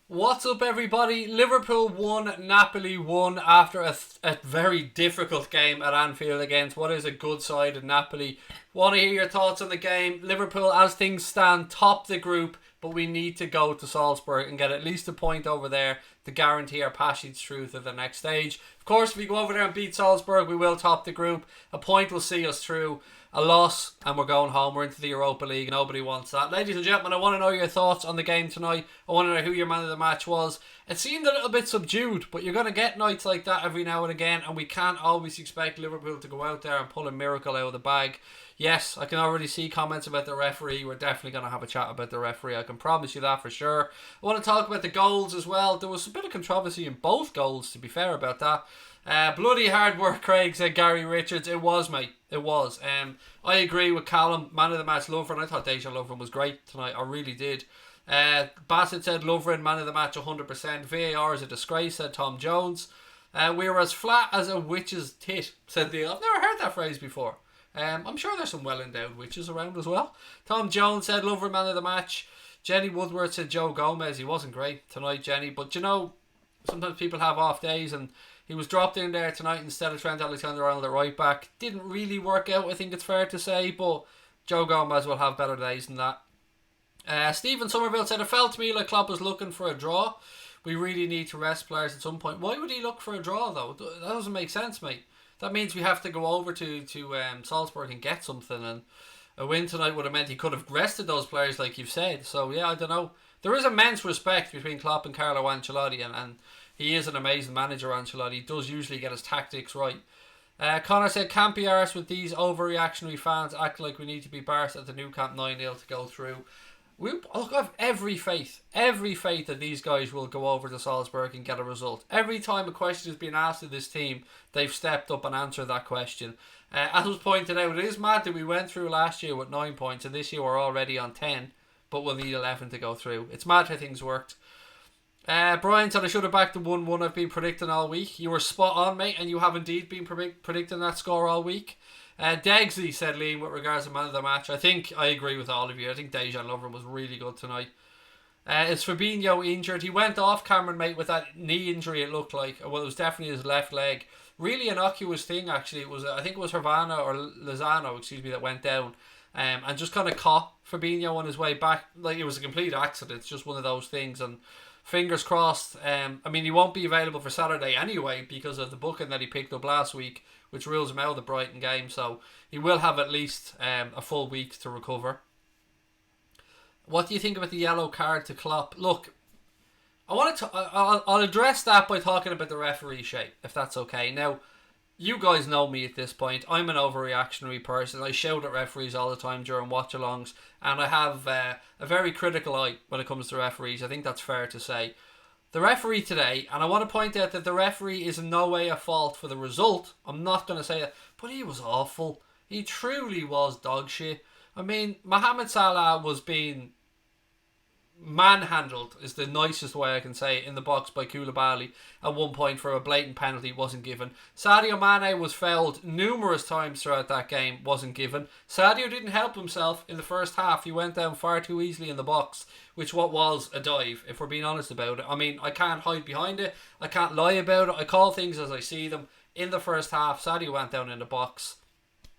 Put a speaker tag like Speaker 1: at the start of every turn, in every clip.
Speaker 1: What's up, everybody? Liverpool won, Napoli won after a very difficult game at Anfield against what is a good side of Napoli. Want to hear your thoughts on the game? Liverpool, as things stand, top the group, but we need to go to Salzburg and get at least a point over there to guarantee our passage through to the next stage. Of course, if we go over there and beat Salzburg, we will top the group. A point will see us through. A loss and we're going home. We're into the Europa League. Nobody wants that. Ladies and gentlemen, I want to know your thoughts on the game tonight. I want to know who your man of the match was. It seemed a little bit subdued, but you're going to get nights like that every now and again, and we can't always expect Liverpool to go out there and pull a miracle out of the bag. Yes, I can already see comments about the referee. We're definitely going to have a chat about the referee. I can promise you that for sure. I want to talk about the goals as well. There was a bit of controversy in both goals, to be fair about that. Bloody hard work, Craig, said Gary Richards. It was, mate. It was. I agree with Callum. Man of the match, Lovren. I thought Dejan Lovren was great tonight. I really did. Bassett said Lovren, man of the match, 100%. VAR is a disgrace, said Tom Jones. We were as flat as a witch's tit, said Neil. I've never heard that phrase before. I'm sure there's some well-endowed witches around as well. Tom Jones said Lovren, man of the match. Jenny Woodward said Joe Gomez. He wasn't great tonight, Jenny. But you know, sometimes people have off days, and he was dropped in there tonight instead of Trent Alexander-Arnold at right back. Didn't really work out, I think it's fair to say, but Joe Gomez will have better days than that. Stephen Somerville said, it felt to me like Klopp was looking for a draw. We really need to rest players at some point. Why would he look for a draw, though? That doesn't make sense, mate. That means we have to go over to Salzburg and get something, and a win tonight would have meant he could have rested those players like you've said. So, yeah, I don't know. There is immense respect between Klopp and Carlo Ancelotti, and he is an amazing manager, Ancelotti. He does usually get his tactics right. Connor said, can't be arsed with these overreactionary fans act like we need to be Barca at the Nou Camp 9-0 to go through. I have every faith that these guys will go over to Salzburg and get a result. Every time a question has been asked of this team, they've stepped up and answered that question. As was pointed out, it is mad that we went through last year with 9 points and this year we're already on 10, but we'll need 11 to go through. It's mad how things worked. Brian said I should have backed the 1-1 I've been predicting all week. You were spot on, mate, and you have indeed been predicting that score all week. Degsley said, Liam, with regards to man of the match, I think I agree with all of you. I think Dejan Lovren was really good tonight. Is Fabinho injured? He went off Cameron, mate, with that knee injury, it looked like. Well, it was definitely his left leg. Really innocuous thing, actually. It was, I think it was Lozano, that went down. And just kind of caught Fabinho on his way back. Like, it was a complete accident. It's just one of those things, and fingers crossed. I mean, he won't be available for Saturday anyway because of the booking that he picked up last week, which rules him out of the Brighton game. So he will have at least a full week to recover. What do you think about the yellow card to Klopp? Look, I'll address that by talking about the referee shape, if that's okay. Now, you guys know me at this point. I'm an overreactionary person. I shout at referees all the time during watch-alongs, and I have a very critical eye when it comes to referees. I think that's fair to say. The referee today, and I want to point out that the referee is in no way a fault for the result. I'm not going to say that, but he was awful. He truly was dog shit. I mean, Mohamed Salah was being manhandled, is the nicest way I can say it, in the box by Koulibaly at one point for a blatant penalty wasn't given. Sadio Mane was fouled numerous times throughout that game, wasn't given. Sadio didn't help himself in the first half. He went down far too easily in the box, which what was a dive, if we're being honest about it. I mean, I can't hide behind it. I can't lie about it. I call things as I see them. In the first half, Sadio went down in the box.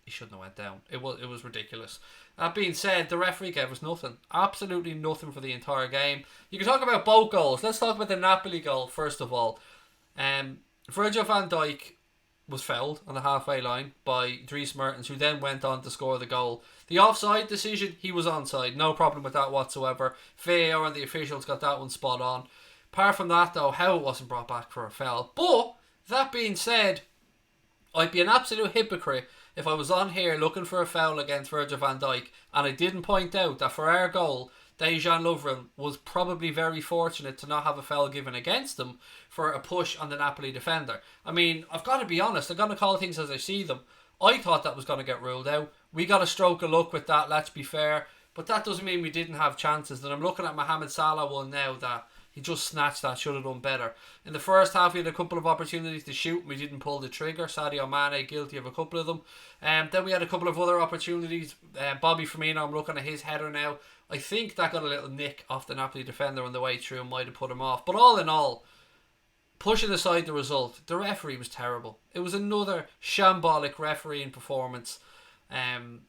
Speaker 1: He shouldn't have went down. It was ridiculous. That being said, the referee gave us nothing. Absolutely nothing for the entire game. You can talk about both goals. Let's talk about the Napoli goal first of all. Virgil van Dijk was fouled on the halfway line by Dries Mertens, who then went on to score the goal. The offside decision, he was onside. No problem with that whatsoever. VAR and the officials got that one spot on. Apart from that though, how it wasn't brought back for a foul. But, that being said, I'd be an absolute hypocrite if I was on here looking for a foul against Virgil van Dijk and I didn't point out that for our goal, Dejan Lovren was probably very fortunate to not have a foul given against him for a push on the Napoli defender. I mean, I've got to be honest, I'm going to call things as I see them. I thought that was going to get ruled out. We got a stroke of luck with that, let's be fair. But that doesn't mean we didn't have chances. And I'm looking at Mohamed Salah one now that he just snatched that, should have done better. In the first half, we had a couple of opportunities to shoot and we didn't pull the trigger. Sadio Mane guilty of a couple of them. Then we had a couple of other opportunities. Bobby Firmino, I'm looking at his header now. I think that got a little nick off the Napoli defender on the way through and might have put him off. But all in all, pushing aside the result, the referee was terrible. It was another shambolic refereeing performance. And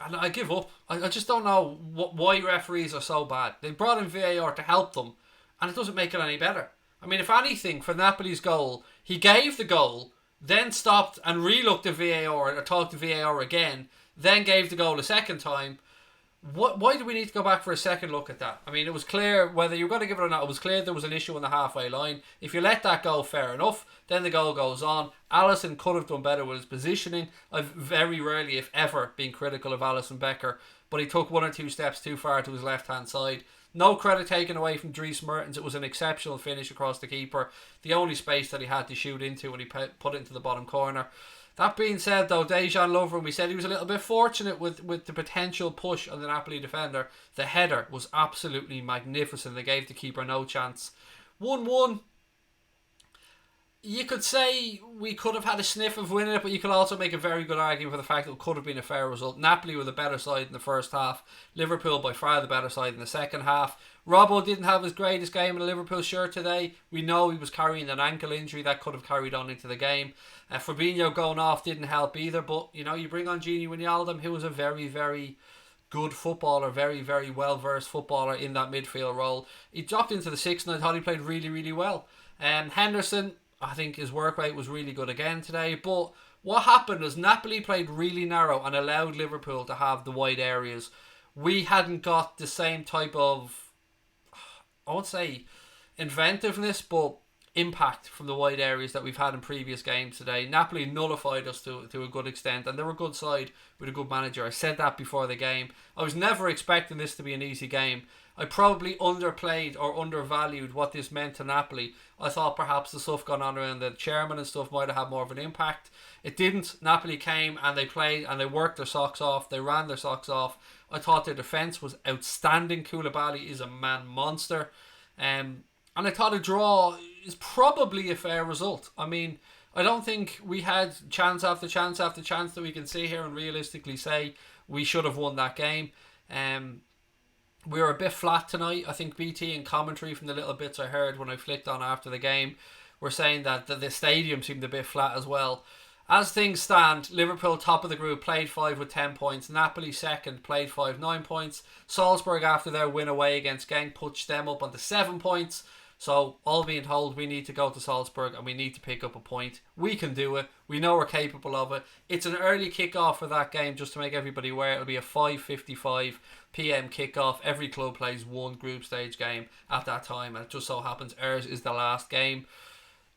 Speaker 1: I give up. I just don't know why referees are so bad. They brought in VAR to help them, and it doesn't make it any better. I mean, if anything, for Napoli's goal, he gave the goal, then stopped and re-looked at VAR or talked to VAR again, then gave the goal a second time. Why do we need to go back for a second look at that? I mean, it was clear, whether you're going to give it or not, it was clear there was an issue on the halfway line. If you let that go, fair enough. Then the goal goes on. Alisson could have done better with his positioning. I've very rarely, if ever, been critical of Alisson Becker, but he took one or two steps too far to his left-hand side. No credit taken away from Dries Mertens. It was an exceptional finish across the keeper. The only space that he had to shoot into when he put it into the bottom corner. That being said, though, Jadon Lovren, we said he was a little bit fortunate with the potential push on the Napoli defender. The header was absolutely magnificent. They gave the keeper no chance. 1-1. You could say we could have had a sniff of winning it, but you could also make a very good argument for the fact that it could have been a fair result. Napoli were the better side in the first half. Liverpool by far the better side in the second half. Robbo didn't have his greatest game in a Liverpool shirt today. We know he was carrying an ankle injury that could have carried on into the game. Fabinho going off didn't help either, but you know, you bring on Gini Wijnaldum, who was a very, very good footballer, very, very well-versed footballer in that midfield role. He dropped into the sixth and I thought he played really, really well. Henderson, I think his work rate was really good again today, but what happened was Napoli played really narrow and allowed Liverpool to have the wide areas. We hadn't got the same type of, I won't say inventiveness, but impact from the wide areas that we've had in previous games today. Napoli nullified us to a good extent, and they're a good side with a good manager. I said that before the game. I was never expecting this to be an easy game. I probably underplayed or undervalued what this meant to Napoli. I thought perhaps the stuff going on around the chairman and stuff might have had more of an impact. It didn't. Napoli came and they played and they worked their socks off. They ran their socks off. I thought their defence was outstanding. Koulibaly is a man monster. And I thought a draw is probably a fair result. I mean, I don't think we had chance after chance after chance that we can sit here and realistically say we should have won that game. We were a bit flat tonight. I think BT and commentary, from the little bits I heard when I flicked on after the game, were saying that the stadium seemed a bit flat as well. As things stand, Liverpool top of the group, played 5 with 10 points. Napoli second, played 5, 9 points. Salzburg, after their win away against Genk, pushed them up onto 7 points. So, all being told, we need to go to Salzburg and we need to pick up a point. We can do it. We know we're capable of it. It's an early kickoff for that game, just to make everybody aware. It'll be a 5:55 PM kickoff. Every club plays one group stage game at that time, and it just so happens ours is the last game.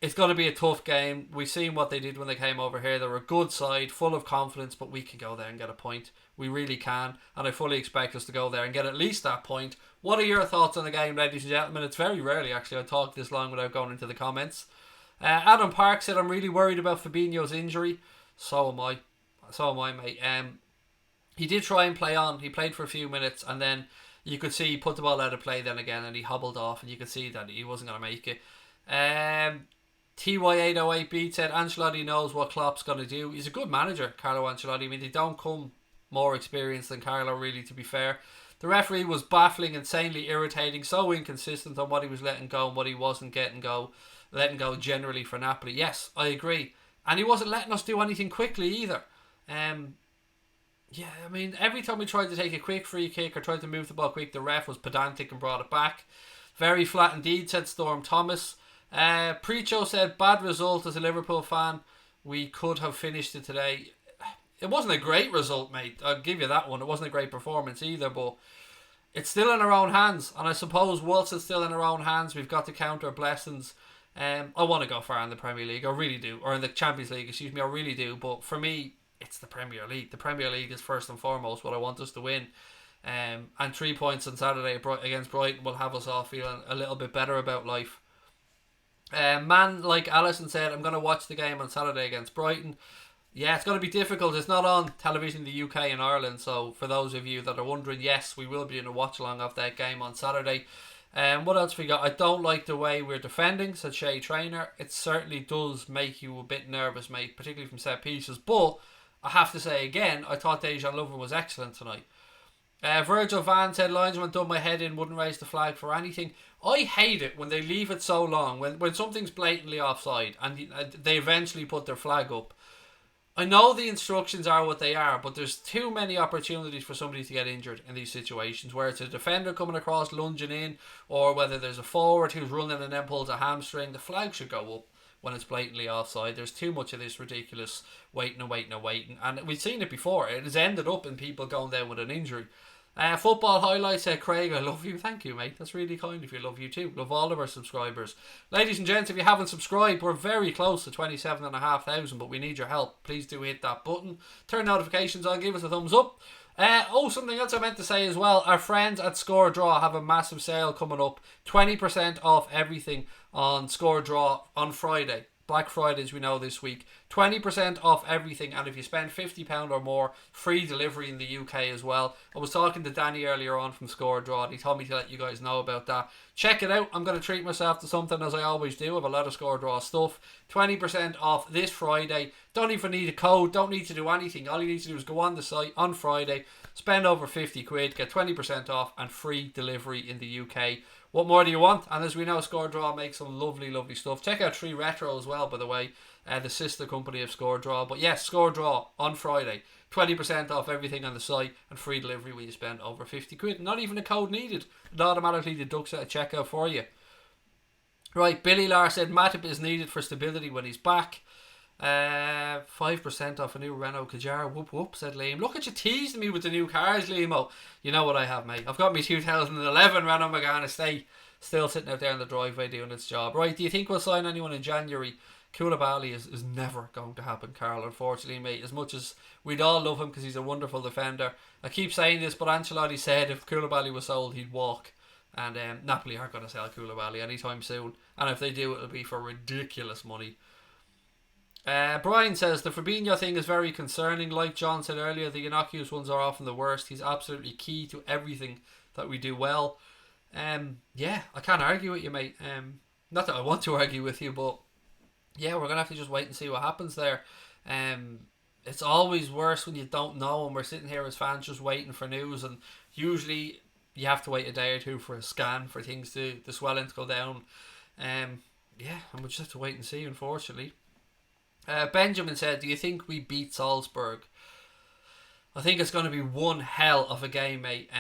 Speaker 1: It's going to be a tough game. We've seen what they did when they came over here. They're a good side, full of confidence, but we can go there and get a point. We really can, and I fully expect us to go there and get at least that point. What are your thoughts on the game, ladies and gentlemen? It's very rarely, actually, I talk this long without going into the comments. Adam Park said, I'm really worried about Fabinho's injury. So am I. So am I, mate. He did try and play on. He played for a few minutes, and then you could see he put the ball out of play then again, and he hobbled off, and you could see that he wasn't going to make it. TY808 said, Ancelotti knows what Klopp's going to do. He's a good manager, Carlo Ancelotti. I mean, they don't come more experienced than Carlo, really, to be fair. The referee was baffling, insanely irritating, so inconsistent on what he was letting go and what he wasn't letting go generally for Napoli. Yes, I agree. And he wasn't letting us do anything quickly either. Yeah, I mean, every time we tried to take a quick free kick or tried to move the ball quick, the ref was pedantic and brought it back. Very flat indeed, said Storm Thomas. Precho said, bad result as a Liverpool fan. We could have finished it today. It wasn't a great result, mate. I'll give you that one. It wasn't a great performance either, but it's still in our own hands. And I suppose whilst it's still in our own hands, we've got to count our blessings. I want to go far in the Premier League. I really do. Or in the Champions League, excuse me. I really do. But for me, it's the Premier League. The Premier League is first and foremost what I want us to win. And 3 points on Saturday against Brighton will have us all feeling a little bit better about life. Man like Alisson said, I'm going to watch the game on Saturday against Brighton. Yeah, it's going to be difficult. It's not on television in the UK and Ireland, so for those of you that are wondering, yes, we will be doing a watch-along of that game on Saturday. What else we got? I don't like the way we're defending, said Shea Trainer. It certainly does make you a bit nervous, mate, particularly from set pieces. But I have to say again, I thought Jadon Lovren was excellent tonight. Virgil Van said, linesman done my head in, wouldn't raise the flag for anything. I hate it when they leave it so long, when something's blatantly offside and they eventually put their flag up. I know the instructions are what they are, but there's too many opportunities for somebody to get injured in these situations, where it's a defender coming across, lunging in, or whether there's a forward who's running and then pulls a hamstring. The flag should go up when it's blatantly offside. There's too much of this ridiculous waiting. And we've seen it before. It has ended up in people going down with an injury. Football highlights, said Craig, I love you. Thank you, mate. That's really kind of you. Love you too. Love all of our subscribers. Ladies and gents, if you haven't subscribed, we're very close to 27,500, but we need your help. Please do hit that button. Turn notifications on. Give us a thumbs up. Something else I meant to say as well. Our friends at Score Draw have a massive sale coming up. 20% off everything on Score Draw on Friday. Black Friday, as we know, this week. 20% off everything, and if you spend £50 or more, free delivery in the UK as well. I was talking to Danny earlier on from Score Draw, and he told me to let you guys know about that. Check it out. I'm going to treat myself to something, as I always do. I have a lot of Score Draw stuff. 20% off this Friday. Don't even need a code. Don't need to do anything. All you need to do is go on the site on Friday, spend over 50 quid, get 20% off and free delivery in the UK. What more do you want? And as we know, Score Draw makes some lovely, lovely stuff. Check out 3 Retro as well, by the way, the sister company of Score Draw. But yes, Score Draw on Friday. 20% off everything on the site and free delivery when you spend over 50 quid. Not even a code needed. It automatically deducts at checkout for you. Right, Billy Lar said Matip is needed for stability when he's back. 5% off a new Renault Kadjar. Whoop whoop, said Liam. Look at you teasing me with the new cars, Liam. You know what I have, mate. I've got me 2011 Renault Megane Estate still sitting out there in the driveway doing its job. Right, do you think we'll sign anyone in January? Koulibaly is never going to happen, Carl, unfortunately, mate. As much as we'd all love him because he's a wonderful defender. I keep saying this, but Ancelotti said if Koulibaly was sold, he'd walk. And Napoli aren't going to sell Koulibaly anytime soon. And if they do, it'll be for ridiculous money. Brian says the Fabinho thing is very concerning. Like John said earlier, the innocuous ones are often the worst. He's absolutely key to everything that we do well. Yeah, I can't argue with you, mate. Not that I want to argue with you, but yeah, we're going to have to just wait and see what happens there. It's always worse when you don't know, and we're sitting here as fans just waiting for news, and usually you have to wait a day or two for a scan for things the swelling to go down. Yeah, and we'll just have to wait and see, unfortunately. Benjamin said, do you think we beat Salzburg? I think it's going to be one hell of a game, mate.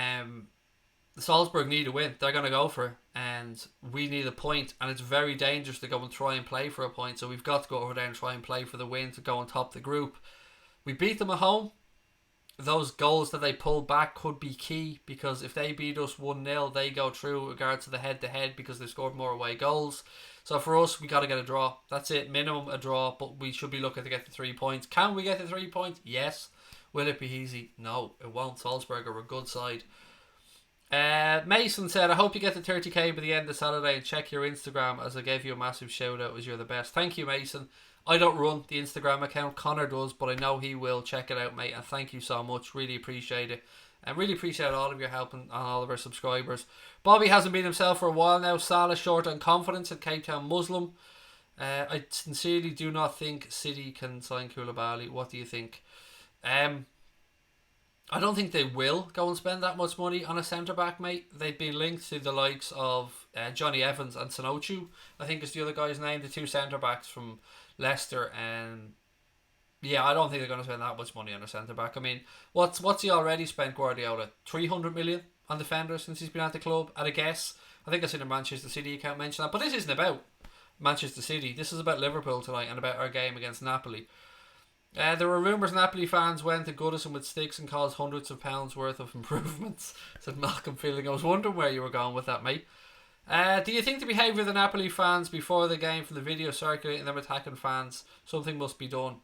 Speaker 1: The Salzburg need a win. They're going to go for it, and we need a point, and it's very dangerous to go and try and play for a point, so we've got to go over there and try and play for the win to go on top of the group. We beat them at home. Those goals that they pull back could be key, because if they beat us 1-0, they go through with regards to the head-to-head because they scored more away goals. So for us, we got to get a draw. That's it, minimum a draw, but we should be looking to get the 3 points. Can we get the 3 points? Yes. Will it be easy? No, it won't. Salzburg are a good side. Mason said, I hope you get the 30k by the end of Saturday, and check your Instagram as I gave you a massive shout out as you're the best. Thank you, Mason. I don't run the Instagram account, Connor does, but I know he will. Check it out, mate, and thank you so much. Really appreciate it. And really appreciate all of your help and all of our subscribers. Bobby hasn't been himself for a while now. Salah short on confidence at Cape Town Muslim. I sincerely do not think City can sign Koulibaly. What do you think? I don't think they will go and spend that much money on a centre-back, mate. They've been linked to the likes of Johnny Evans and Sancho, I think is the other guy's name, the 2 centre-backs from Leicester. And yeah, I don't think they're going to spend that much money on a centre-back. I mean, what's he already spent, Guardiola? 300 million on defenders since he's been at the club, at a guess. I think I seen a Manchester City account mention that. But this isn't about Manchester City. This is about Liverpool tonight and about our game against Napoli. There were rumours Napoli fans went to Goodison with sticks and caused hundreds of pounds worth of improvements, said Malcolm Fielding. I was wondering where you were going with that, mate. Do you think the behaviour of the Napoli fans before the game, from the video circulating them attacking fans, something must be done?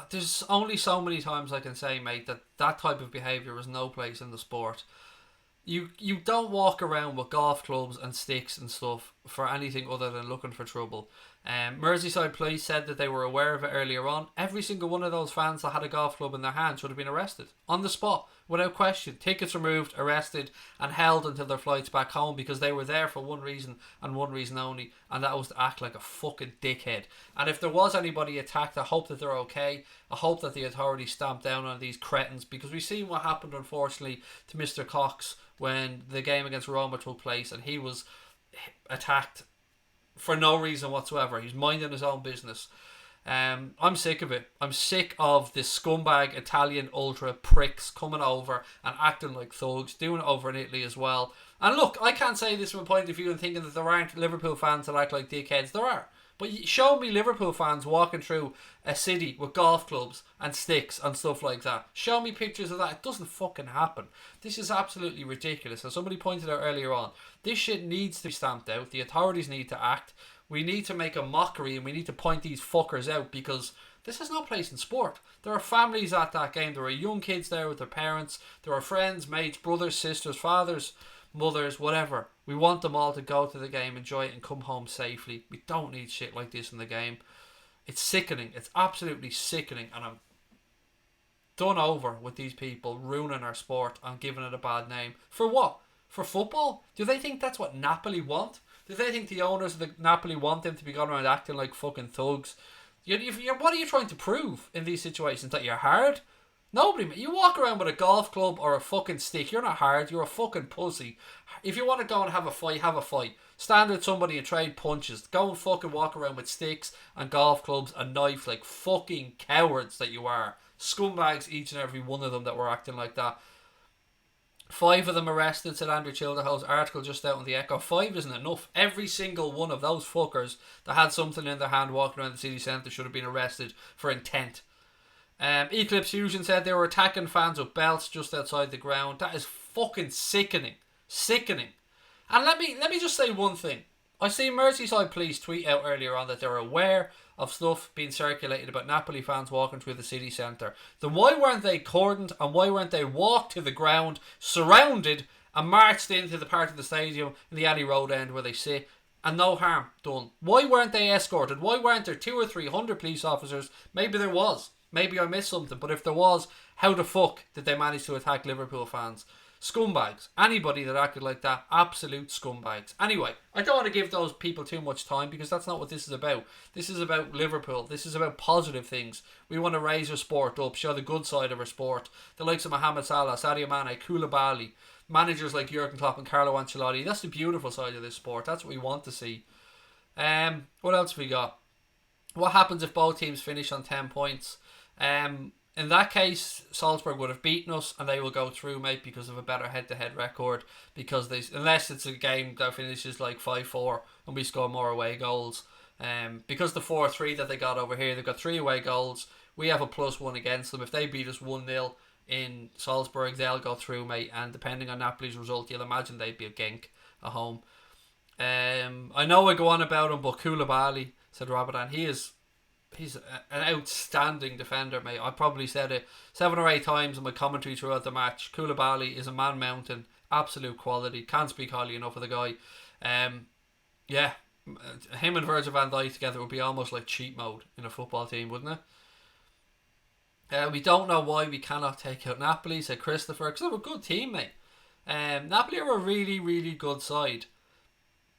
Speaker 1: There's only so many times I can say, mate, that type of behaviour has no place in the sport. You don't walk around with golf clubs and sticks and stuff for anything other than looking for trouble. Merseyside Police said that they were aware of it earlier on. Every single one of those fans that had a golf club in their hand should have been arrested on the spot, without question. Tickets removed, arrested, and held until their flights back home, because they were there for one reason and one reason only, and that was to act like a fucking dickhead. And if there was anybody attacked, I hope that they're okay. I hope that the authorities stamp down on these cretins, because we've seen what happened, unfortunately, to Mr. Cox when the game against Roma took place, and he was attacked for no reason whatsoever. He's minding his own business. I'm sick of it. I'm sick of this scumbag Italian ultra pricks coming over and acting like thugs, doing it over in Italy as well. And look, I can't say this from a point of view and thinking that there aren't Liverpool fans that act like dickheads. There are. But show me Liverpool fans walking through a city with golf clubs and sticks and stuff like that. Show me pictures of that. It doesn't fucking happen. This is absolutely ridiculous. As somebody pointed out earlier on, this shit needs to be stamped out. The authorities need to act. We need to make a mockery, and we need to point these fuckers out, because this has no place in sport. There are families at that game. There are young kids there with their parents. There are friends, mates, brothers, sisters, fathers, mothers, whatever. We want them all to go to the game, enjoy it, and come home safely. We don't need shit like this in the game. It's sickening. It's absolutely sickening, and I'm done over with these people ruining our sport and giving it a bad name. For what? For football? Do they think that's what Napoli want? Do they think the owners of the Napoli want them to be going around acting like fucking thugs? What are you trying to prove in these situations? That you're hard? Nobody, you walk around with a golf club or a fucking stick, you're not hard, you're a fucking pussy. If you want to go and have a fight, have a fight. Stand with somebody and trade punches. Go and fucking walk around with sticks and golf clubs and knife like fucking cowards that you are. Scumbags, each and every one of them, that were acting like that. 5 of them arrested, said Andrew Childerho's article just out on the Echo. 5 isn't enough. Every single one of those fuckers that had something in their hand walking around the city centre should have been arrested for intent. Eclipse Fusion said they were attacking fans with belts just outside the ground. That is fucking sickening. Sickening. And let me just say one thing. I see Merseyside Police tweet out earlier on that they're aware of stuff being circulated about Napoli fans walking through the city centre. Then why weren't they cordoned, and why weren't they walked to the ground, surrounded, and marched into the part of the stadium in the alley road end where they sit, and no harm done? Why weren't they escorted? Why weren't there 200 or 300 police officers? Maybe there was. Maybe I missed something. But if there was, how the fuck did they manage to attack Liverpool fans? Scumbags. Anybody that acted like that, absolute scumbags. Anyway, I don't want to give those people too much time, because that's not what this is about. This is about Liverpool. This is about positive things. We want to raise our sport up, show the good side of our sport. The likes of Mohamed Salah, Sadio Mane, Koulibaly, managers like Jurgen Klopp and Carlo Ancelotti. That's the beautiful side of this sport. That's what we want to see. What else have we got? What happens if both teams finish on 10 points? In that case, Salzburg would have beaten us, and they will go through, mate, because of a better head-to-head record. Because unless it's a game that finishes like 5-4 and we score more away goals. Because the 4-3 that they got over here, they've got 3 away goals. We have a +1 against them. If they beat us 1-0 in Salzburg, they'll go through, mate. And depending on Napoli's result, you'll imagine they'd be a gink at home. I know I go on about him, but Koulibaly, said Rabadan, he's an outstanding defender, mate. I probably said it 7 or 8 times in my commentary throughout the match. Koulibaly is a man mountain, absolute quality. Can't speak highly enough of the guy. Yeah, him and Virgil van Dijk together would be almost like cheat mode in a football team, wouldn't it? We don't know why we cannot take out Napoli, said Christopher, because they're a good team, mate. Napoli are a really, really good side.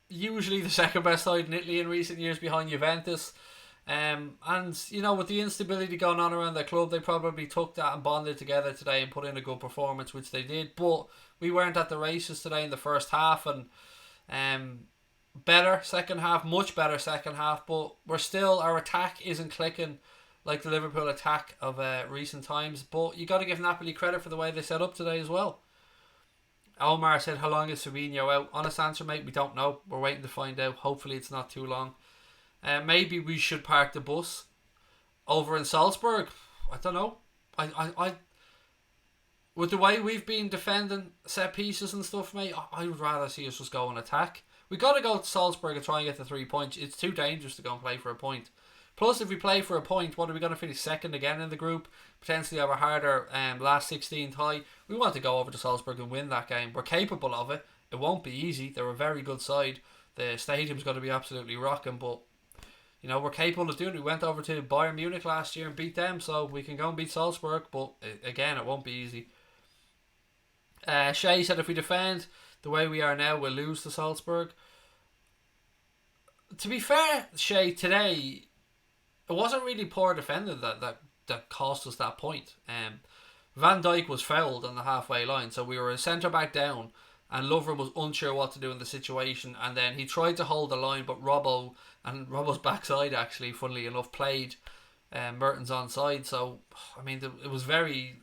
Speaker 1: Usually the second best side in Italy in recent years, behind Juventus. And you know, with the instability going on around their club, they probably took that and bonded together today and put in a good performance, which they did. But we weren't at the races today in the first half, and better second half, much better second half. But we're still, our attack isn't clicking like the Liverpool attack of recent times. But you got to give Napoli credit for the way they set up today as well. Omar said, how long is Fabinho out? Honest answer, mate, we don't know. We're waiting to find out. Hopefully it's not too long. Maybe we should park the bus over in Salzburg. I don't know. I with the way we've been defending set pieces and stuff, mate, I would rather see us just go and attack. We got to go to Salzburg and try and get the 3 points. It's too dangerous to go and play for a point. Plus, if we play for a point, what are we going to finish second again in the group? Potentially have a harder last 16 tie. We want to go over to Salzburg and win that game. We're capable of it. It won't be easy. They're a very good side. The stadium's going to be absolutely rocking, but we're capable of doing it. We went over to Bayern Munich last year and beat them, so we can go and beat Salzburg, but again, it won't be easy. Shay said if we defend the way we are now, we'll lose to Salzburg. To be fair, Shay, today, it wasn't really poor defending that cost us that point. Van Dijk was fouled on the halfway line, so we were a centre back down, and Lovren was unsure what to do in the situation, and then he tried to hold the line, but Robbo's backside actually, funnily enough, played Mertens onside. So I mean, it was very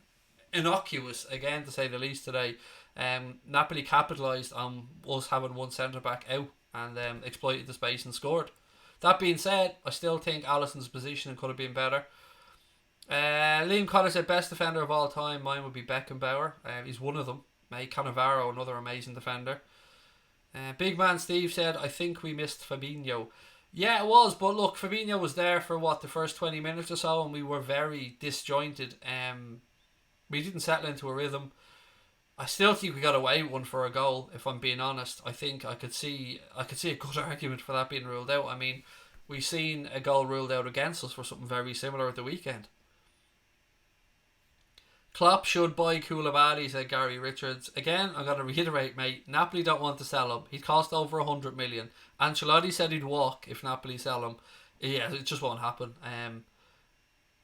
Speaker 1: innocuous again, to say the least, today. Napoli capitalised on us having one centre back out and exploited the space and scored. That being said, I still think Alisson's position could have been better. Liam Connor said best defender of all time. Mine would be Beckenbauer. He's one of them. Cannavaro, another amazing defender. Big Man Steve said I think we missed Fabinho. Yeah, it was, but look, Fabinho was there for the first 20 minutes or so, and we were very disjointed. We didn't settle into a rhythm. I still think we got away with one for a goal, if I'm being honest. I think I could see a good argument for that being ruled out. I mean, we've seen a goal ruled out against us for something very similar at the weekend. Klopp should buy Koulibaly, said Gary Richards. Again, I'm going to reiterate, mate, Napoli don't want to sell him. He'd cost over 100 million. Ancelotti said he'd walk if Napoli sell him. Yeah, it just won't happen.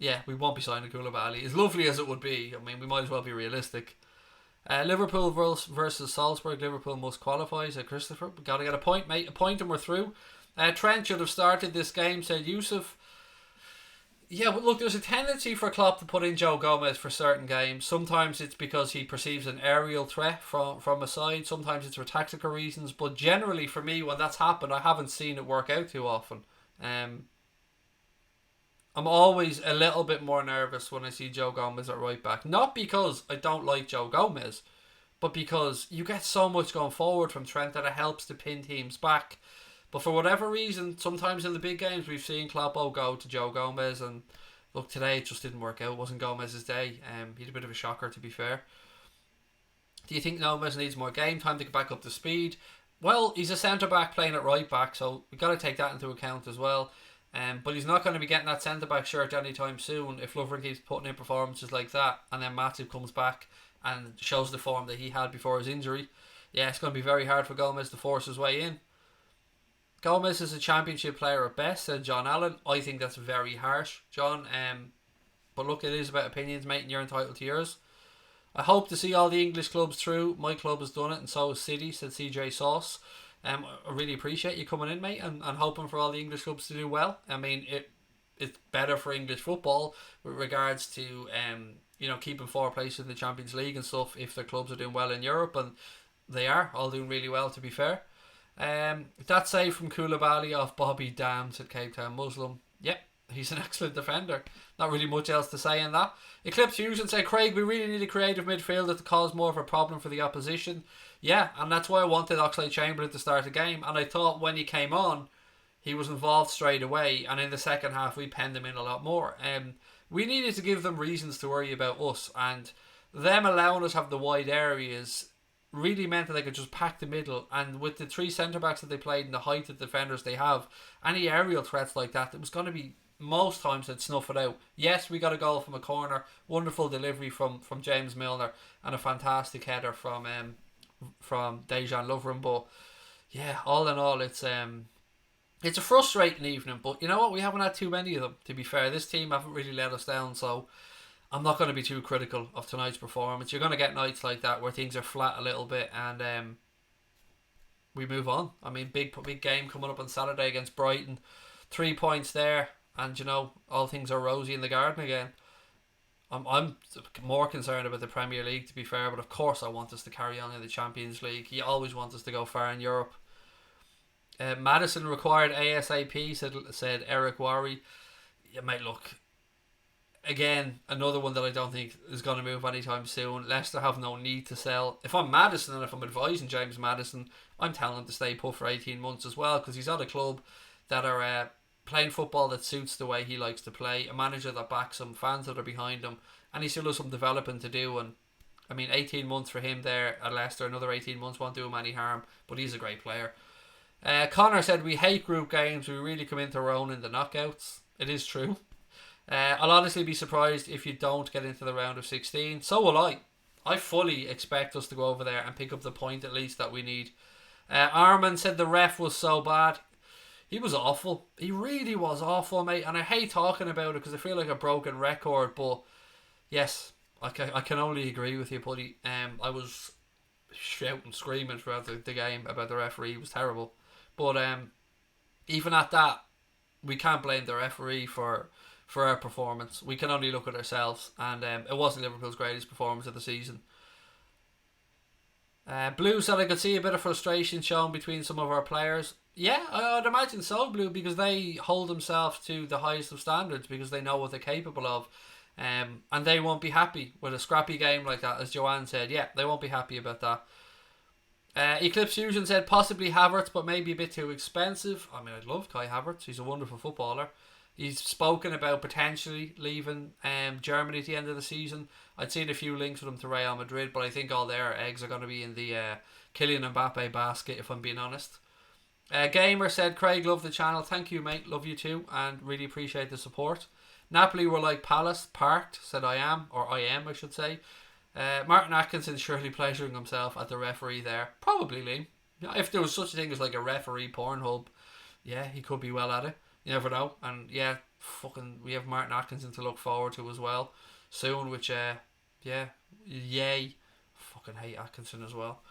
Speaker 1: Yeah, we won't be signing Koulibaly. As lovely as it would be, I mean, we might as well be realistic. Liverpool versus Salzburg. Liverpool must qualify, said Christopher. Got to get a point, mate. A point and we're through. Trent should have started this game, said Yusuf. Yeah, but look, there's a tendency for Klopp to put in Joe Gomez for certain games. Sometimes it's because he perceives an aerial threat from a side. Sometimes it's for tactical reasons. But generally, for me, when that's happened, I haven't seen it work out too often. I'm always a little bit more nervous when I see Joe Gomez at right back. Not because I don't like Joe Gomez, but because you get so much going forward from Trent that it helps to pin teams back. But for whatever reason, sometimes in the big games we've seen Klopp go to Joe Gomez, and look, today it just didn't work out. It wasn't Gomez's day. He had a bit of a shocker, to be fair. Do you think Gomez needs more game time to get back up to speed? Well, he's a centre back playing at right back, so we've got to take that into account as well. But he's not going to be getting that centre back shirt anytime soon if Lovren keeps putting in performances like that, and then Matip comes back and shows the form that he had before his injury. Yeah, it's going to be very hard for Gomez to force his way in. Gomez is a championship player at best, said John Allen. I think that's very harsh, John. But look, it is about opinions, mate, and you're entitled to yours. I hope to see all the English clubs through. My club has done it, and so has City, said CJ Sauce. I really appreciate you coming in, mate, and hoping for all the English clubs to do well. I mean, it's better for English football with regards to keeping 4 places in the Champions League and stuff if their clubs are doing well in Europe, and they are all doing really well, to be fair. That save from Koulibaly off Bobby Dam, said Cape Town Muslim. Yep, he's an excellent defender. Not really much else to say in that. Eclipse Fusion said, Craig, we really need a creative midfielder to cause more of a problem for the opposition. Yeah, and that's why I wanted Oxlade-Chamberlain to start the game, and I thought when he came on, he was involved straight away, and in the second half we penned him in a lot more. We needed to give them reasons to worry about us, and them allowing us to have the wide areas really meant that they could just pack the middle, and with the 3 centre-backs that they played and the height of the defenders they have, any aerial threats like that, it was going to be, most times they'd snuff it out. Yes, we got a goal from a corner, wonderful delivery from James Milner, and a fantastic header from Dejan Lovren, but yeah, all in all, it's a frustrating evening, but you know what, we haven't had too many of them, to be fair. This team haven't really let us down, so I'm not going to be too critical of tonight's performance. You're going to get nights like that where things are flat a little bit, and we move on. I mean, big game coming up on Saturday against Brighton. 3 points there, and all things are rosy in the garden again. I'm more concerned about the Premier League, to be fair, but of course I want us to carry on in the Champions League. You always want us to go far in Europe. Madison required ASAP, said Eric Worry. Yeah, mate, look, again, another one that I don't think is going to move anytime soon. Leicester have no need to sell. If I'm Madison and if I'm advising James Madison, I'm telling him to stay put for 18 months as well, because he's at a club that are playing football that suits the way he likes to play, a manager that backs him, fans that are behind him, and he still has some developing to do. And I mean, 18 months for him there at Leicester, another 18 months won't do him any harm, but he's a great player. Connor said, we hate group games. We really come into our own in the knockouts. It is true. I'll honestly be surprised if you don't get into the round of 16. So will I. I fully expect us to go over there and pick up the point at least that we need. Armin said the ref was so bad. He was awful. He really was awful, mate. And I hate talking about it because I feel like a broken record. But yes, I can only agree with you, buddy. I was shouting, screaming throughout the game about the referee. It was terrible. But even at that, we can't blame the referee for our performance. We can only look at ourselves. And it wasn't Liverpool's greatest performance of the season. Blue said I could see a bit of frustration shown between some of our players. Yeah, I'd imagine so, Blue, because they hold themselves to the highest of standards because they know what they're capable of. And they won't be happy with a scrappy game like that, as Joanne said. Yeah, they won't be happy about that. Eclipse Fusion said possibly Havertz, but maybe a bit too expensive. I mean, I'd love Kai Havertz. He's a wonderful footballer. He's spoken about potentially leaving Germany at the end of the season. I'd seen a few links with him to Real Madrid, but I think all their eggs are going to be in the Kylian Mbappe basket, if I'm being honest. Gamer said, Craig, love the channel. Thank you, mate. Love you too, and really appreciate the support. Napoli were like Palace, parked, said I am, I should say. Martin Atkinson surely pleasuring himself at the referee there. Probably, Liam. If there was such a thing as like a referee porn hub, yeah, he could be well at it. You never know. And yeah, we have Martin Atkinson to look forward to as well soon, which yay. Fucking hate Atkinson as well.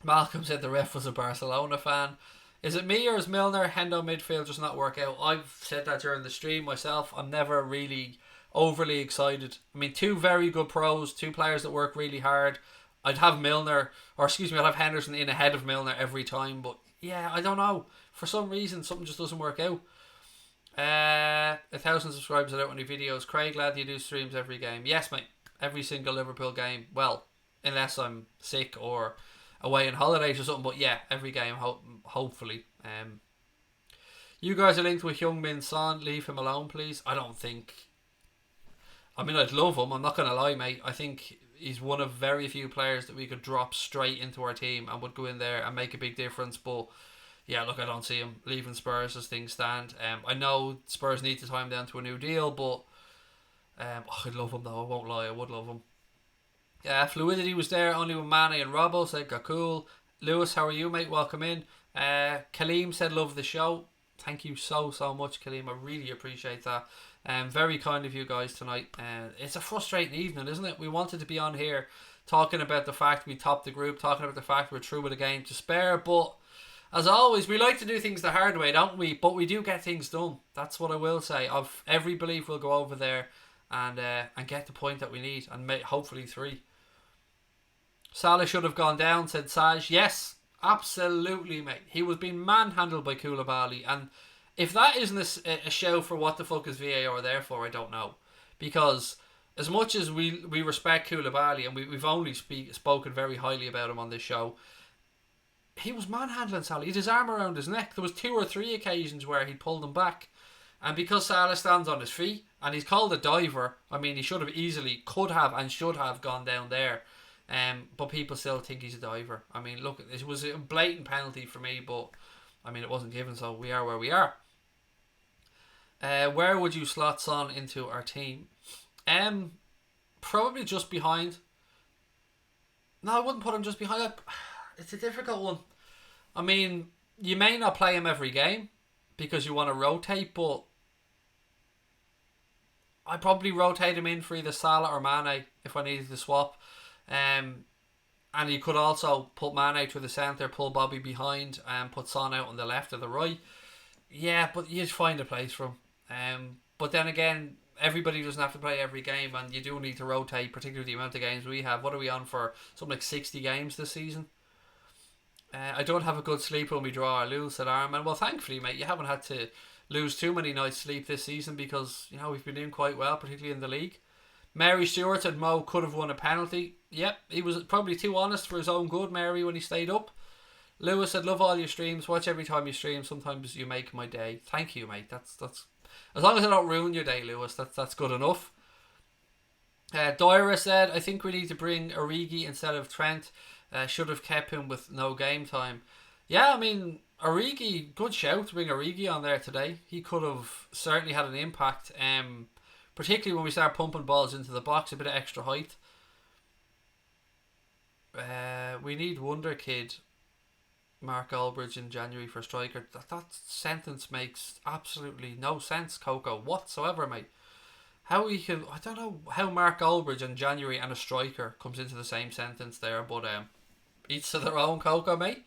Speaker 1: Malcolm said the ref was a Barcelona fan. Is it me, or is Milner Hendo midfield just not work out? I've said that during the stream myself. I'm never really overly excited. I mean, two very good pros, two players that work really hard. I'd have I'd have Henderson in ahead of Milner every time, but yeah, I don't know. For some reason, something just doesn't work out. 1,000 subscribers without any videos. Craig, glad you do streams every game. Yes, mate. Every single Liverpool game. Well, unless I'm sick or away on holidays or something. But yeah, every game, hopefully. You guys are linked with Heung-min Son. Leave him alone, please. I don't think... I mean, I'd love him. I'm not going to lie, mate. I think he's one of very few players that we could drop straight into our team and would go in there and make a big difference. But yeah, look, I don't see him leaving Spurs as things stand. I know Spurs need to time down to a new deal, but I'd love him though. I won't lie, I would love him. Fluidity was there only with Mane and Robbo, said got cool. Lewis, how are you, mate? Welcome in. Kaleem said love the show. Thank you so much, Kylian. I really appreciate that. Very kind of you guys tonight. It's a frustrating evening, isn't it? We wanted to be on here talking about the fact we topped the group, talking about the fact we're through with a game to spare, but as always, we like to do things the hard way, don't we? But we do get things done. That's what I will say. I've every belief we'll go over there and get the point that we need, and hopefully 3. Salah should have gone down, said Saj. Yes, absolutely, mate. He was being manhandled by Koulibaly, and if that isn't a show for what the fuck is VAR there for, I don't know. Because as much as we respect Koulibaly, and we've only spoken very highly about him on this show, he was manhandling Salah. He had his arm around his neck. There was 2 or 3 occasions where he pulled him back. And because Salah stands on his feet, and he's called a diver, I mean, he should have easily, could have and should have gone down there. But people still think he's a diver. I mean, look, it was a blatant penalty for me, but I mean, it wasn't given, so we are where we are. Where would you slot Son into our team? Probably just behind. No, I wouldn't put him just behind. It's a difficult one. I mean, you may not play him every game because you want to rotate, but I'd probably rotate him in for either Salah or Mane if I needed to swap. And you could also put Mane to the centre, pull Bobby behind, and put Son out on the left or the right. Yeah, but you just find a place for him. But then again, everybody doesn't have to play every game, and you do need to rotate, particularly the amount of games we have. What are we on for? Something like 60 games this season? I don't have a good sleep when we draw or lose, said Arman. Well, thankfully, mate, you haven't had to lose too many nights' sleep this season because, you know, we've been doing quite well, particularly in the league. Mary Stewart said Mo could have won a penalty. Yep, he was probably too honest for his own good, Mary, when he stayed up. Lewis said, love all your streams. Watch every time you stream. Sometimes you make my day. Thank you, mate. That's as long as I don't ruin your day, Lewis, that's good enough. Doira said, I think we need to bring Origi instead of Trent. Should have kept him with no game time. Yeah, I mean, Origi, good shout to bring Origi on there today. He could have certainly had an impact, particularly when we start pumping balls into the box, a bit of extra height. We need Wonder Kid, Mark Albridge in January for striker. That sentence makes absolutely no sense, Coco, whatsoever, mate. How he can, I don't know how Mark Albridge in January and a striker comes into the same sentence there, but each to their own, Coco, mate.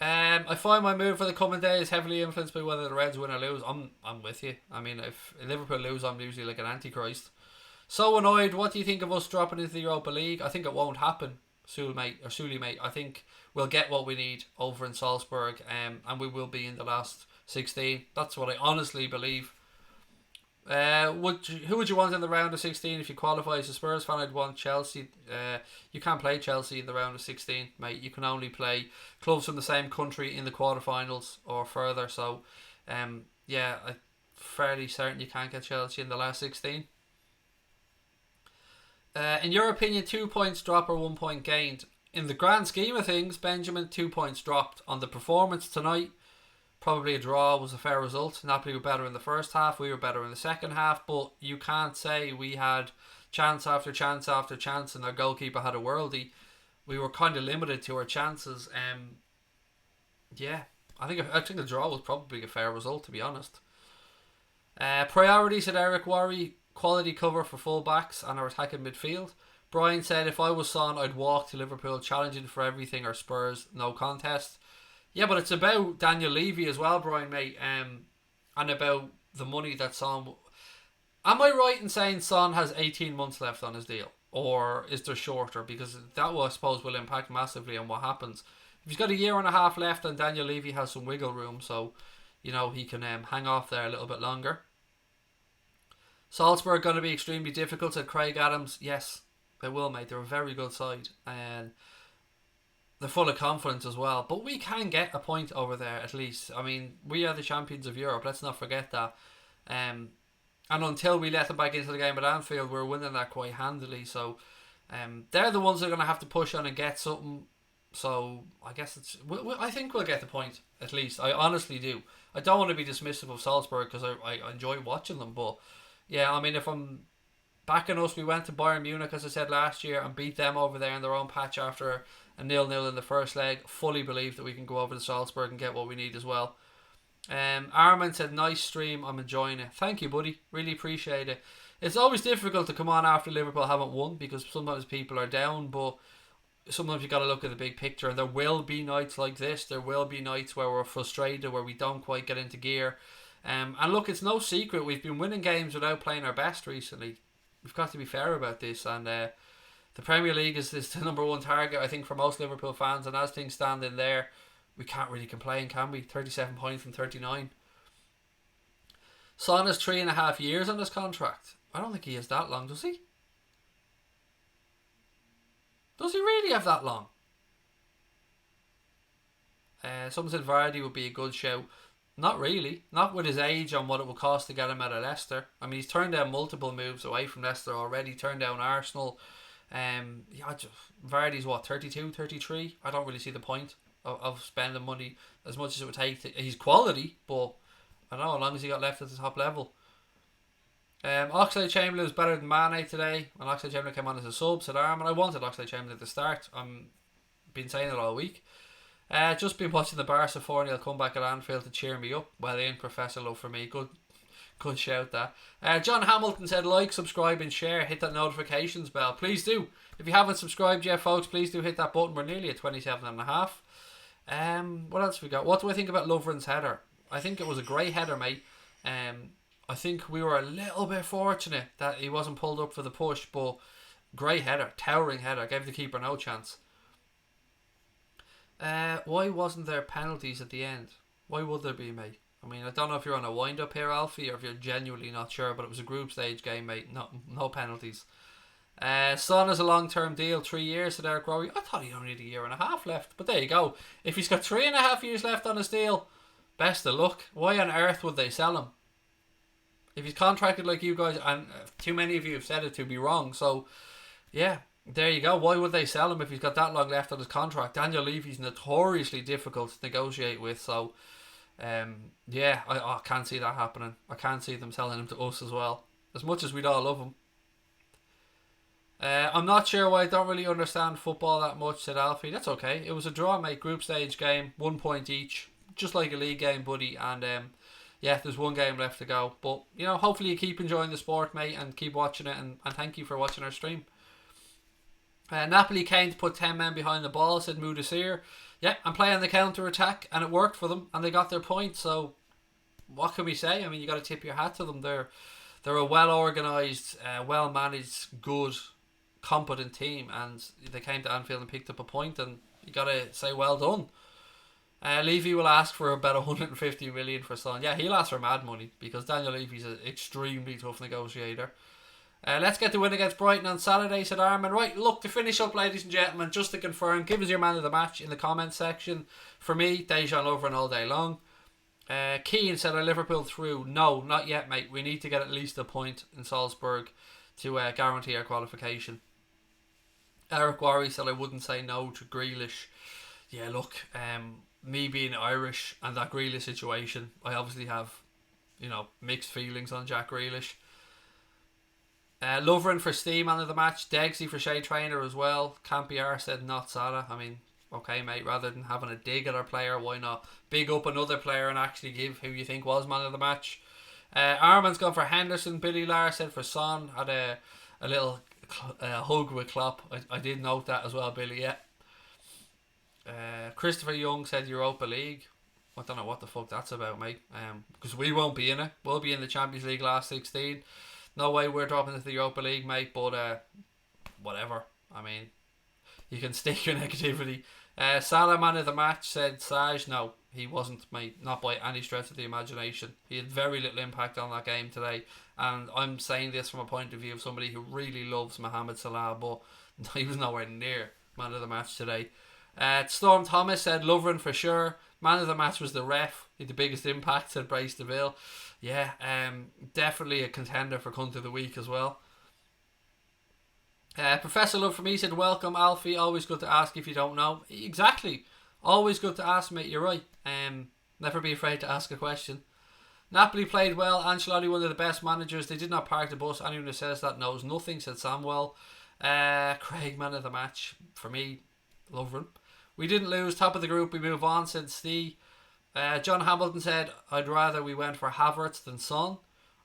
Speaker 1: I find my mood for the coming day is heavily influenced by whether the Reds win or lose. I'm with you. I mean, if Liverpool lose, I'm usually like an antichrist. So annoyed. What do you think of us dropping into the Europa League? I think it won't happen, Sully mate. I think we'll get what we need over in Salzburg, and we will be in the last 16. That's what I honestly believe. Who would you want in the round of 16 if you qualify as a Spurs fan? I'd want Chelsea. You can't play Chelsea in the round of 16, mate. You can only play clubs from the same country in the quarterfinals or further. So, yeah, I'm fairly certain you can't get Chelsea in the last 16. In your opinion, 2 points drop or 1 point gained? In the grand scheme of things, Benjamin, 2 points dropped on the performance tonight. Probably a draw was a fair result. Napoli were better in the first half. We were better in the second half. But you can't say we had chance after chance after chance and their goalkeeper had a worldie. We were kind of limited to our chances. Yeah, I think the draw was probably a fair result, to be honest. Priority, said Eric Worry. Quality cover for full-backs and our attacking midfield. Brian said, if I was Son, I'd walk to Liverpool challenging for everything, or Spurs, no contest. Yeah, but it's about Daniel Levy as well, Brian, mate, and about the money that Son... Am I right in saying Son has 18 months left on his deal? Or is there shorter? Because that, I suppose, will impact massively on what happens. If he's got a year and a half left, and Daniel Levy has some wiggle room, so, he can hang off there a little bit longer. Salzburg going to be extremely difficult, said Craig Adams. Yes, they will, mate. They're a very good side. And they're full of confidence as well. But we can get a point over there at least. I mean, we are the champions of Europe. Let's not forget that. And until we let them back into the game at Anfield, we're winning that quite handily. So they're the ones that are going to have to push on and get something. So I guess I think we'll get the point at least. I honestly do. I don't want to be dismissive of Salzburg because I enjoy watching them. But yeah, I mean, if I'm backing us, we went to Bayern Munich, as I said last year, and beat them over there in their own patch after a 0-0 in the first leg. Fully believe that we can go over to Salzburg and get what we need as well. Armin said, nice stream, I'm enjoying it. Thank you, buddy. Really appreciate it. It's always difficult to come on after Liverpool haven't won because sometimes people are down, but sometimes you got to look at the big picture, and there will be nights like this. There will be nights where we're frustrated, where we don't quite get into gear. And look, it's no secret we've been winning games without playing our best recently. We've got to be fair about this, and the Premier League is the number one target, I think, for most Liverpool fans, and as things stand in there, we can't really complain, can we? 37 points from 39. Son has 3.5 years on his contract. I don't think he has that long, does he? Does he really have that long? Someone said Vardy would be a good shout. Not really. Not with his age and what it would cost to get him out of Leicester. I mean, he's turned down multiple moves away from Leicester already. Turned down Arsenal. Vardy's what, 32, 33? I don't really see the point of spending money as much as it would take. He's quality, but I don't know, as long as he got left at the top level. Oxlade-Chamberlain was better than Mane today, and Oxlade-Chamberlain came on as a sub, said Armin. I wanted Oxlade-Chamberlain at the start. I'm been saying it all week. Just been watching the Barca 4-0 comeback at Anfield to cheer me up. Well in, Professor Love for me. Good shout that. John Hamilton said, like, subscribe and share. Hit that notifications bell. Please do. If you haven't subscribed yet, folks, please do hit that button. We're nearly at 27.5. What else we got? What do I think about Lovren's header? I think it was a great header, mate. I think we were a little bit fortunate that he wasn't pulled up for the push, but great header, towering header, gave the keeper no chance. Why wasn't there penalties at the end? Why would there be, mate? I mean, I don't know if you're on a wind-up here, Alfie, or if you're genuinely not sure, but it was a group stage game, mate. No penalties. Son has a long-term deal, 3 years, said Eric Rory. I thought he only had a year and a half left, but there you go. If he's got 3.5 years left on his deal, best of luck. Why on earth would they sell him? If he's contracted like you guys, and too many of you have said it to be wrong, so yeah, There you go. Why would they sell him if he's got that long left on his contract? Daniel Levy's notoriously difficult to negotiate with, so yeah, I can't see that happening. I can't see them selling him to us as well. As much as we'd all love him. I'm not sure why I don't really understand football that much, said Alfie. That's okay. It was a draw, mate. Group stage game, 1 point each. Just like a league game, buddy. And yeah, there's one game left to go. But, hopefully you keep enjoying the sport, mate, and keep watching it. And thank you for watching our stream. Napoli came to put 10 men behind the ball, said Mudasir. Yeah, I'm playing the counter attack, and it worked for them, and they got their point. So, what can we say? I mean, you got to tip your hat to them. They're a well organised, well managed, good, competent team, and they came to Anfield and picked up a point, and you got to say well done. Levy will ask for about 150 million for Son. Yeah, he'll ask for mad money because Daniel Levy's an extremely tough negotiator. Let's get the win against Brighton on Saturday, said Armin. Right, look, to finish up, ladies and gentlemen, just to confirm, give us your man of the match in the comments section. For me, Jadon Lovren all day long. Kylian said, are Liverpool through? No, not yet, mate. We need to get at least a point in Salzburg to guarantee our qualification. Eric Worry said, I wouldn't say no to Grealish. Yeah, look, me being Irish and that Grealish situation, I obviously have, mixed feelings on Jack Grealish. Lovren for Steam man of the match. Degsy for Shea Trainer as well. Campiar said not Salah. I mean, okay, mate, rather than having a dig at our player, why not big up another player and actually give who you think was man of the match? Arman's gone for Henderson. Billy Lar said for Son. Had a little hug with Klopp. I did note that as well, Billy, yeah. Christopher Young said Europa League. I don't know what the fuck that's about, mate. Because we won't be in it. We'll be in the Champions League last 16. No way we're dropping into the Europa League, mate, but whatever. I mean, you can stick your negativity. Salah man of the match said Saj. No, he wasn't, mate. Not by any stretch of the imagination. He had very little impact on that game today. And I'm saying this from a point of view of somebody who really loves Mohamed Salah, but he was nowhere near man of the match today. Storm Thomas said Lovren for sure. Man of the match was the ref. He had the biggest impact, said Bryce DeVille. Yeah, definitely a contender for Cunt of the Week as well. Professor Love for me said, welcome Alfie, always good to ask if you don't know. Exactly, always good to ask, mate, you're right. Never be afraid to ask a question. Napoli played well. Ancelotti, one of the best managers. They did not park the bus. Anyone who says that knows nothing, said Samwell. Craig, man of the match. For me, Lovren. We didn't lose, top of the group, we move on, said Steve. John Hamilton said, I'd rather we went for Havertz than Son.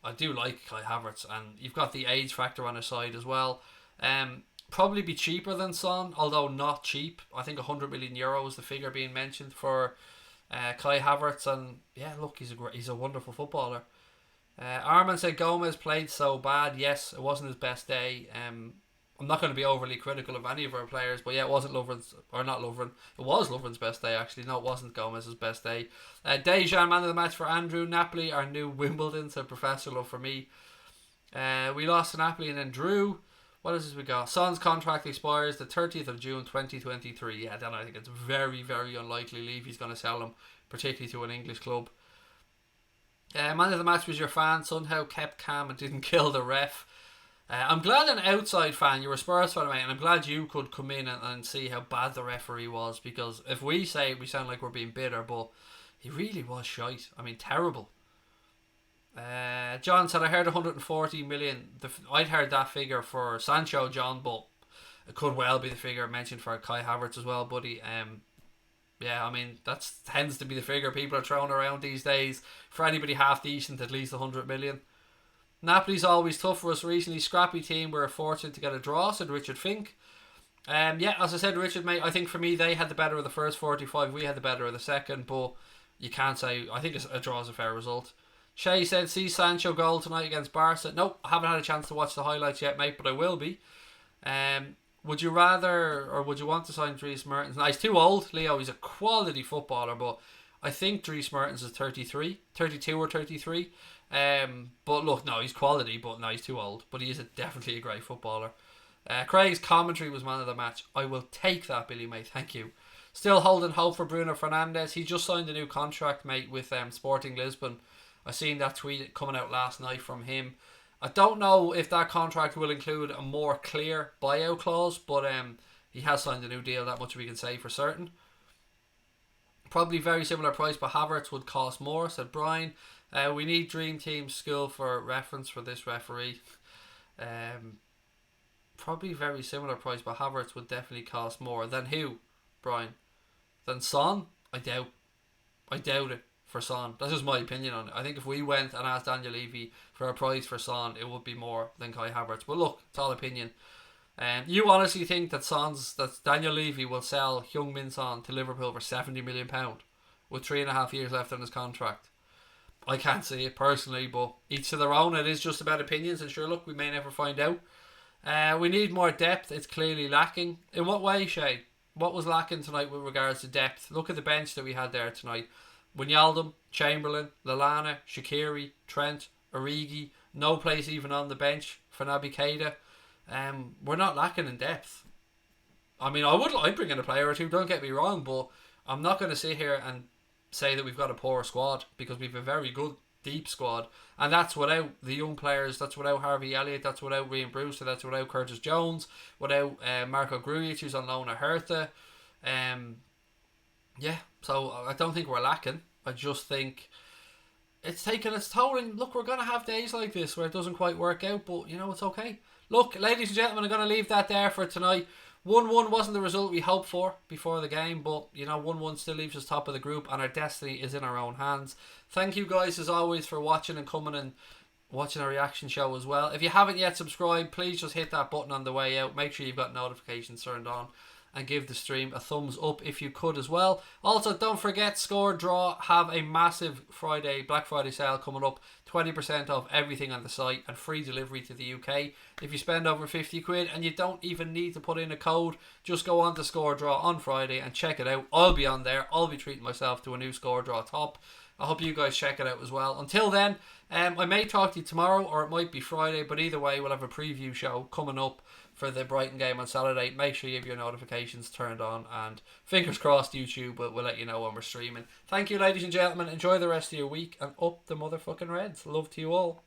Speaker 1: I do like Kai Havertz, and you've got the age factor on his side as well. Probably be cheaper than Son, although not cheap. I think 100 million euro is the figure being mentioned for Kai Havertz, and yeah, look, he's a wonderful footballer. Arman said Gomez played so bad. Yes, it wasn't his best day. I'm not going to be overly critical of any of our players, but yeah, it wasn't Lovren's, or not Lovren. It was Lovren's best day, actually. No, it wasn't Gomez's best day. Dejan, man of the match for Andrew. Napoli, our new Wimbledon, said Professor Love for me. We lost to Napoli and then drew. What is this we got? Son's contract expires the 30th of June 2023. Yeah, then I think it's very, very unlikely Levy's going to sell him, particularly to an English club. Man of the match was your fan. Somehow kept calm and didn't kill the ref. I'm glad an outside fan, you're a Spurs fan, mate, and I'm glad you could come in and see how bad the referee was, because if we say it, we sound like we're being bitter, but he really was shite. I mean, terrible. John said, I heard 140 million. I'd heard that figure for Sancho, John, but it could well be the figure mentioned for Kai Havertz as well, buddy. Yeah, I mean, that tends to be the figure people are throwing around these days. For anybody half decent, at least 100 million. Napoli's always tough for us recently. Scrappy team. We're fortunate to get a draw, said Richard Fink. Yeah, as I said, Richard, mate, I think for me, they had the better of the first 45. We had the better of the second, but you can't say. I think a draw is a fair result. Shay said, see Sancho goal tonight against Barca. Nope, I haven't had a chance to watch the highlights yet, mate, but I will be. Would you rather, or would you want to sign Dries Mertens? Now, he's too old, Leo. He's a quality footballer, but I think Dries Mertens is 32 or 33. But look, no, he's quality, but no, he's too old. But he is definitely a great footballer. Craig's commentary was man of the match. I will take that, Billy, mate. Thank you. Still holding hope for Bruno Fernandes. He just signed a new contract, mate, with Sporting Lisbon. I seen that tweet coming out last night from him. I don't know if that contract will include a more clear buyout clause, but he has signed a new deal, that much we can say for certain. Probably very similar price, but Havertz would cost more, said Brian. We need Dream Team school for reference for this referee. Probably very similar price, but Havertz would definitely cost more. Than who, Brian? Than Son? I doubt. I doubt it for Son. That's just my opinion on it. I think if we went and asked Daniel Levy for a price for Son, it would be more than Kai Havertz. But look, it's all opinion. You honestly think that Daniel Levy will sell Heung-min Son to Liverpool for £70 million with 3.5 years left on his contract? I can't see it personally, but each to their own. It is just about opinions, and sure, look, we may never find out. We need more depth. It's clearly lacking. In what way, Shay? What was lacking tonight with regards to depth? Look at the bench that we had there tonight. Wijnaldum, Chamberlain, Lallana, Shaqiri, Trent, Origi. No place even on the bench for Naby Keita. We're not lacking in depth. I mean, I'd bring in a player or two, don't get me wrong, but I'm not going to sit here and say that we've got a poor squad, because we've a very good deep squad, and that's without the young players. That's without Harvey Elliott, that's without Ryan Brewster, that's without Curtis Jones, without Marco Grujic, who's on loan at Hertha. So I don't think we're lacking. I just think it's taken its toll, and look, we're going to have days like this where it doesn't quite work out, but it's okay. Look, ladies and gentlemen, I'm going to leave that there for tonight. 1-1 wasn't the result we hoped for before the game, but 1-1 still leaves us top of the group, and our destiny is in our own hands. Thank you guys as always for watching and coming and watching our reaction show as well. If you haven't yet subscribed, please just hit that button on the way out. Make sure you've got notifications turned on, and give the stream a thumbs up if you could as well. Also, don't forget, Score Draw have a massive Black Friday sale coming up. 20% off everything on the site and free delivery to the UK. If you spend over 50 quid, and you don't even need to put in a code, just go on to Score Draw on Friday and check it out. I'll be on there. I'll be treating myself to a new Score Draw top. I hope you guys check it out as well. Until then, I may talk to you tomorrow, or it might be Friday, but either way, we'll have a preview show coming up for the Brighton game on Saturday. Make sure you have your notifications turned on, and fingers crossed YouTube will let you know when we're streaming. Thank you, ladies and gentlemen. Enjoy the rest of your week, and up the motherfucking Reds. Love to you all.